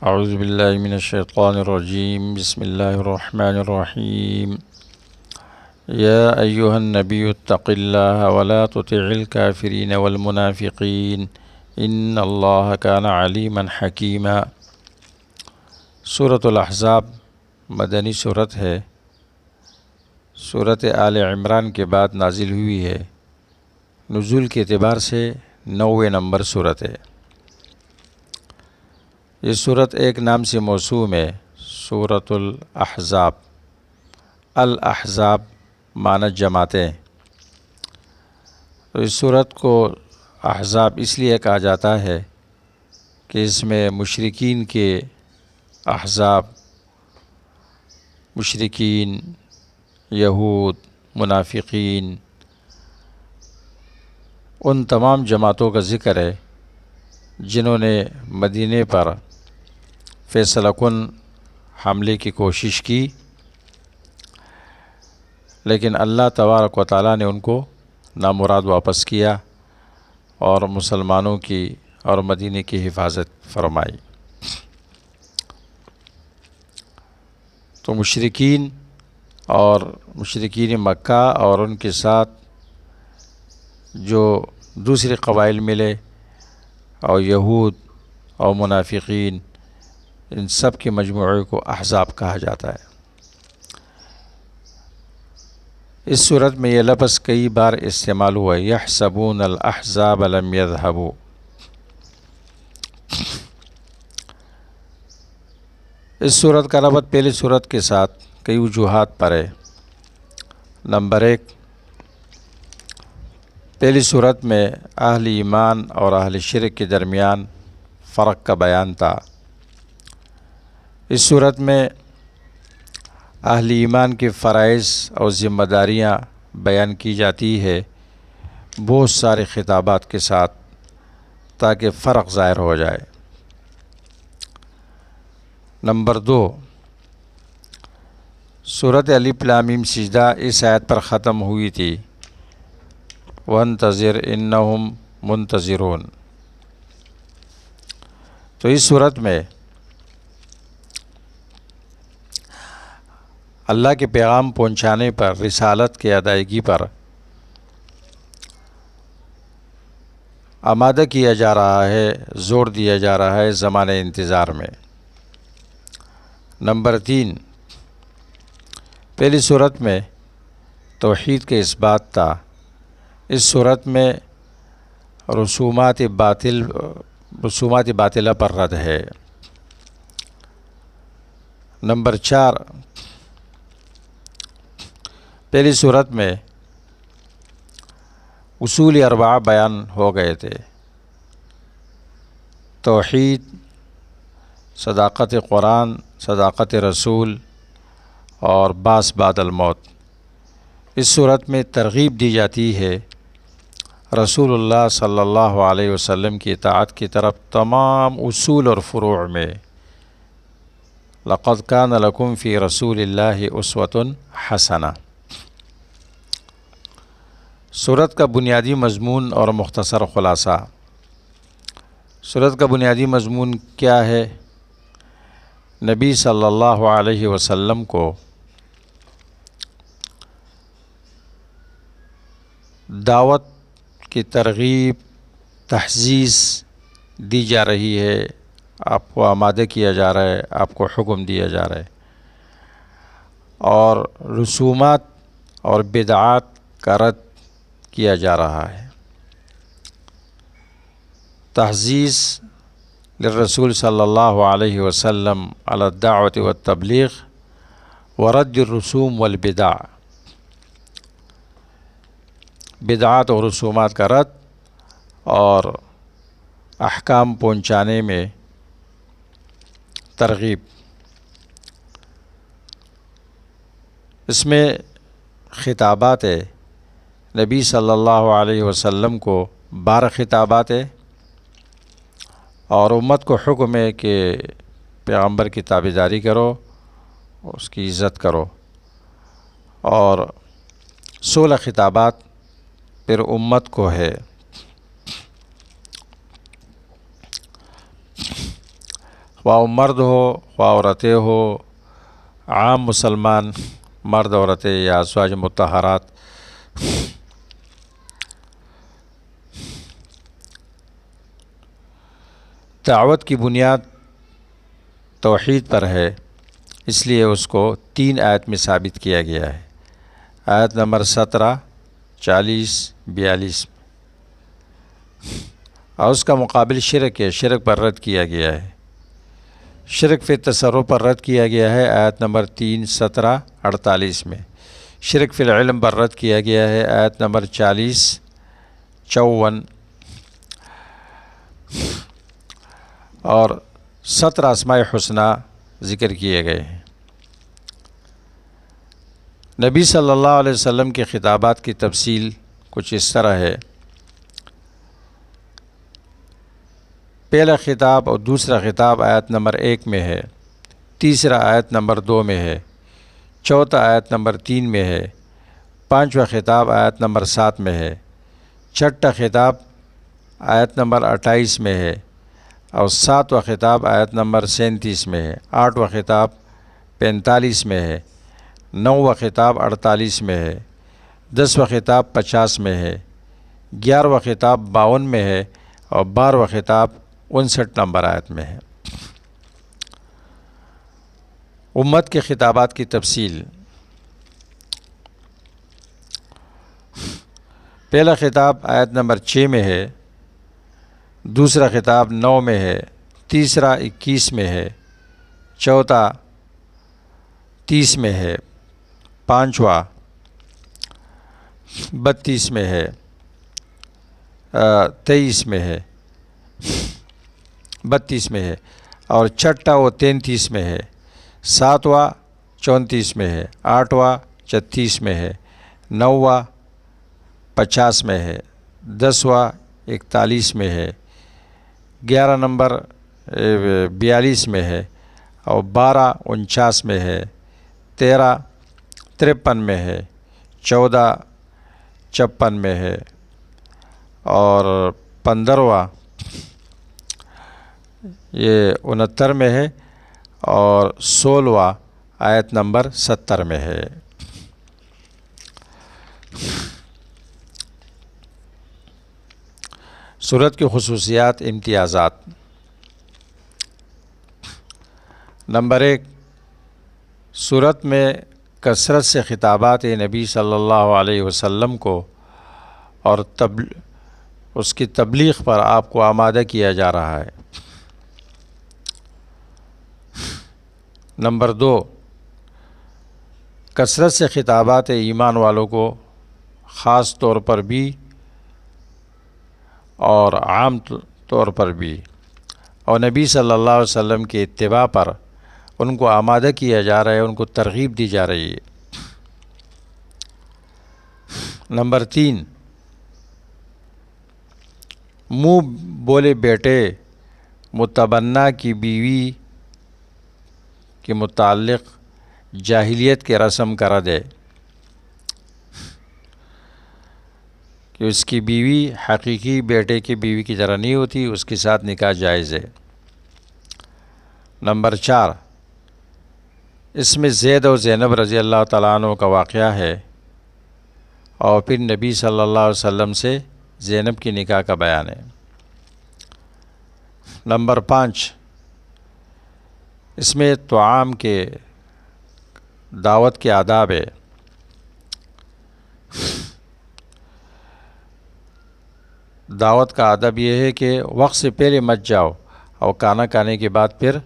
اعوذ باللہ من الشیطان الرجیم بسم اللہ الرحمن الرحیم یا ایہا النبی اتق اللہ ولا تطع الکافرین والمنافقین ان اللہ کان علیما حکیما۔ سورۃ الاحزاب مدنی صورت ہے، سورۃ آل عمران کے بعد نازل ہوئی ہے۔ نزول کے اعتبار سے 9ویں نمبر صورت ہے۔ یہ صورت ایک نام سے موسوم ہے، سورۃ الاحزاب۔ الاحزاب معنی جماعتیں، تو اس صورت کو احزاب اس لیے کہا جاتا ہے کہ اس میں مشرکین کے احزاب، مشرکین، یہود، منافقین، ان تمام جماعتوں کا ذکر ہے جنہوں نے مدینے پر فیصلہ کن حملے کی کوشش کی، لیکن اللہ تبارک و تعالیٰ نے ان کو نامراد واپس کیا اور مسلمانوں کی اور مدینے کی حفاظت فرمائی۔ تو مشرکین مکہ اور ان کے ساتھ جو دوسرے قبائل ملے اور یہود اور منافقین، ان سب کے مجموعے کو احزاب کہا جاتا ہے۔ اس صورت میں یہ لفظ کئی بار استعمال ہوا ہے، یحسبون الاحزاب لم یذهبوا۔ اس صورت کا ربط پہلی صورت کے ساتھ کئی وجوہات پر ہے۔ نمبر 1، پہلی صورت میں اہل ایمان اور اہل شرک کے درمیان فرق کا بیان تھا۔ اس صورت میں اہل ایمان کے فرائض اور ذمہ داریاں بیان کی جاتی ہے بہت سارے خطابات کے ساتھ، تاکہ فرق ظاہر ہو جائے۔ نمبر 2، سورۃ الف لام میم سجدہ اس آیت پر ختم ہوئی تھی، وانتظر انہم منتظرون۔ تو اس صورت میں اللہ کے پیغام پہنچانے پر، رسالت کے ادائیگی پر آمادہ کیا جا رہا ہے، زور دیا جا رہا ہے زمانہ انتظار میں۔ نمبر 3، پہلی صورت میں توحید کے اثبات تھا، اس صورت میں رسومات باطلہ پر رد ہے۔ نمبر 4، پہلی صورت میں اصول اربعہ بیان ہو گئے تھے، توحید، صداقت قرآن، صداقت رسول اور بعث بعد الموت۔ اس صورت میں ترغیب دی جاتی ہے رسول اللہ صلی اللہ علیہ وسلم کی اطاعت کی طرف تمام اصول اور فروع میں۔ لقد کان لکم فی رسول اللہ اسوۃ حسنہ۔ سورت کا بنیادی مضمون اور مختصر خلاصہ۔ سورت کا بنیادی مضمون کیا ہے؟ نبی صلی اللہ علیہ وسلم کو دعوت کی ترغیب، تحزیز دی جا رہی ہے، آپ کو آمادہ کیا جا رہا ہے، آپ کو حکم دیا جا رہا ہے، اور رسومات اور بدعات کا رد کیا جا رہا ہے۔ تحزیز للرسول صلی اللہ علیہ وسلم علی الدعوۃ والتبلیغ ورد الرسوم والبدع، بدعات اور رسومات کا رد اور احکام پہنچانے میں ترغیب۔ اس میں خطابات ہے، نبی صلی اللہ علیہ وسلم کو 12 خطابات ہے، اور امت کو حکم ہے کہ پیغمبر کی تابعداری کرو، اس کی عزت کرو، اور 16 خطابات پھر امت کو ہے۔ خواہ وہ مرد ہو خواہ عورتیں ہو، عام مسلمان مرد عورتیں یا ازواج مطہرات۔ دعوت کی بنیاد توحید پر ہے، اس لیے اس کو 3 آیت میں ثابت کیا گیا ہے۔ آیت نمبر 17، 40، 42 اور اس کا مقابل شرک ہے، شرک پر رد کیا گیا ہے۔ شرک فی تصرف پر رد کیا گیا ہے آیت نمبر 3، 17، 48 میں۔ شرک فی العلم پر رد کیا گیا ہے آیت نمبر 40، 54 اور 17 اسماء حسنہ ذکر کیے گئے ہیں۔ نبی صلی اللہ علیہ وسلم کے خطابات کی تفصیل کچھ اس طرح ہے۔ پہلا خطاب اور دوسرا خطاب آیت نمبر 1 میں ہے، تیسرا آیت نمبر 2 میں ہے، چوتھا آیت نمبر 3 میں ہے، پانچواں خطاب آیت نمبر 7 میں ہے، چھٹا خطاب آیت نمبر 28 میں ہے اور ساتواں خطاب آیت نمبر 37 میں ہے، آٹھواں خطاب 45 میں ہے، نوواں خطاب 48 میں ہے، 10واں خطاب 50 میں ہے، 11واں خطاب 52 میں ہے اور 12واں خطاب 59 نمبر آیت میں ہے۔ امت کے خطابات کی تفصیل۔ پہلا خطاب آیت نمبر 6 میں ہے، دوسرا خطاب 9 میں ہے، تیسرا 21 میں ہے، چوتھا 30 میں ہے، پانچواں 32 میں ہے، 23 میں ہے، 32 میں ہے اور چھٹا وہ 33 میں ہے، ساتواں 34 میں ہے، آٹھواں 36 میں ہے، نوواں 50 میں ہے، 10واں 41 میں ہے، 11 نمبر 42 میں ہے اور 12 49 میں ہے، 13 53 میں ہے، 14 56 میں ہے اور 15واں یہ 69 میں ہے اور 16واں آیت نمبر 70 میں ہے۔ سورت کی خصوصیات، امتیازات۔ نمبر 1، سورت میں کثرت سے خطابات نبی صلی اللہ علیہ وسلم کو اور اس کی تبلیغ پر آپ کو آمادہ کیا جا رہا ہے۔ نمبر 2، کثرت سے خطابات ایمان والوں کو خاص طور پر بھی اور عام طور پر بھی اور نبی صلی اللہ علیہ وسلم کے اتباع پر ان کو آمادہ کیا جا رہا ہے، ان کو ترغیب دی جا رہی ہے۔ نمبر 3، منہ بولے بیٹے متبنہ کی بیوی کے متعلق جاہلیت کے رسم کا رد ہے کہ اس کی بیوی حقیقی بیٹے کی بیوی کی طرح نہیں ہوتی، اس کے ساتھ نکاح جائز ہے۔ نمبر 4، اس میں زید و زینب رضی اللہ تعالیٰ عنہ کا واقعہ ہے اور پھر نبی صلی اللہ علیہ وسلم سے زینب کی نکاح کا بیان ہے۔ نمبر 5، اس میں طعام کے دعوت کے آداب ہے۔ دعوت کا ادب یہ ہے کہ وقت سے پہلے مت جاؤ اور کھانا کھانے کے بعد پھر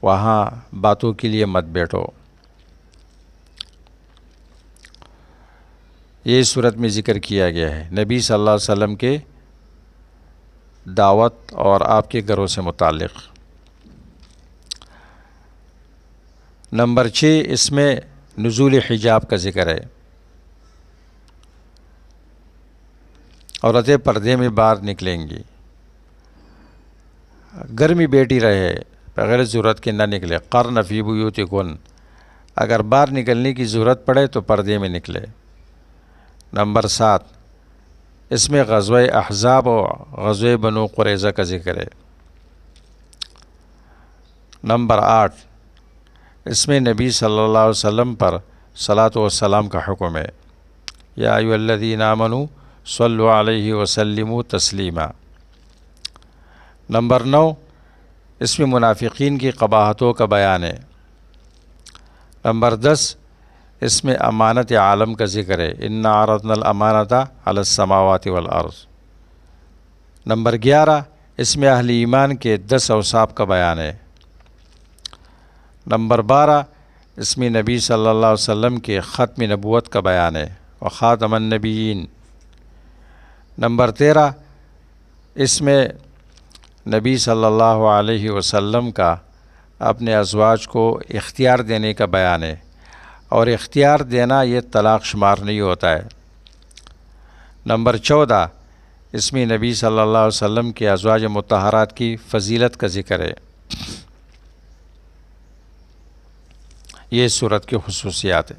وہاں باتوں کے لیے مت بیٹھو۔ یہ صورت میں ذکر کیا گیا ہے نبی صلی اللہ علیہ وسلم کے دعوت اور آپ کے گھروں سے متعلق۔ نمبر 6، اس میں نزول حجاب کا ذکر ہے۔ عورتیں پردے میں باہر نکلیں گی، گھر میں بیٹھی رہے، بغیر ضرورت کے نہ نکلے۔ قرن فی بیوتکن، اگر باہر نکلنے کی ضرورت پڑے تو پردے میں نکلے۔ نمبر 7، اس میں غزوہ احزاب اور غزوہ بنو قریظہ کا ذکر ہے۔ نمبر 8، اس میں نبی صلی اللہ علیہ وسلم پر صلاۃ و سلام کا حکم ہے، یا ایھا الذین آمنوا صلوا علیہ وسلموا تسلیما۔ نمبر 9، اس میں منافقین کی قباحتوں کا بیان ہے۔ نمبر 10، اس میں امانت عالم کا ذکر ہے، انا عرضنا الامانۃ علی السماوات والارض۔ نمبر 11، اس میں اہل ایمان کے 10 اوصاف کا بیان ہے۔ نمبر 12، اس میں نبی صلی اللہ علیہ وسلم کے ختم نبوت کا بیان ہے، وخاتم النبیین۔ نمبر 13، اس میں نبی صلی اللہ علیہ وسلم کا اپنے ازواج کو اختیار دینے کا بیان ہے، اور اختیار دینا یہ طلاق شمار نہیں ہوتا ہے۔ نمبر 14، اس میں نبی صلی اللہ علیہ وسلم کے ازواج مطہرات کی فضیلت کا ذکر ہے۔ یہ اس صورت کی خصوصیات ہے۔